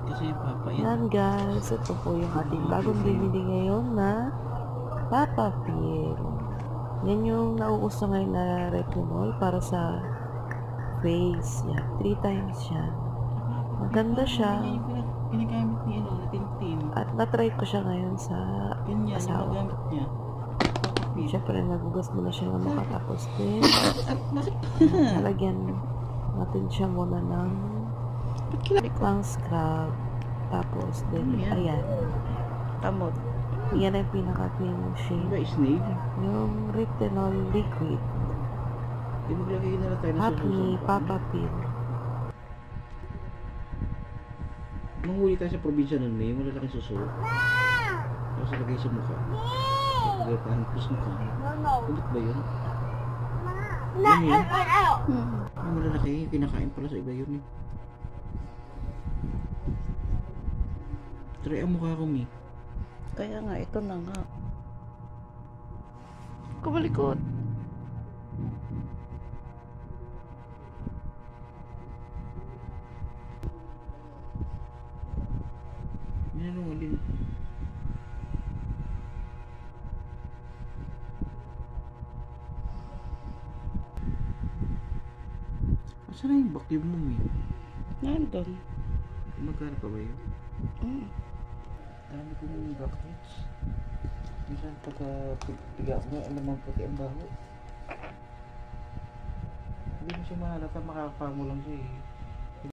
Kasi Papa yan. Yan guys, ito po yung ating bagong binili ngayon na Papa Pill. Yan yung nauuso ngayon na retinol para sa face. Yan, 3 times yan. Maganda siya. Yan yung ginagamit ni ano, na Tintin. At na-try ko siya ngayon sa Ganyan, yung asawa ko. nagamit niya. Papa Pill. Siyempre, nagugas mo na siya ng makatapos din. Bakit? Nalagyan natin siya muna ng pang scrub. Tapos, then, Ano yan? ayan. Kamot. Yan ang pinaka-clean Ano shade. ba, snail? Yung retinol liquid. Di maglagay na lang tayo ng Happy susunod. Papa Pill. Manghuli tayo sa probinsya nun, may malalaking susunod. Tapos lagay sa mukha. Lagay pa ang plus mukha. Ulit ba yun? Yan yun. Ang malalaki, kinakain pala sa iba yun eh. Try ang mukha ko, Mi. Kaya nga, ito na nga. Kumalikot. Yan ano, din. Asan na yung vacuum mo, Mi? Nandun. Magkano pa ba yun? Dami ko yung brackets. Minsan pagka piga mo, alam mo puti ang baho. Hindi mo siya mahalata, makakapamo lang siya eh.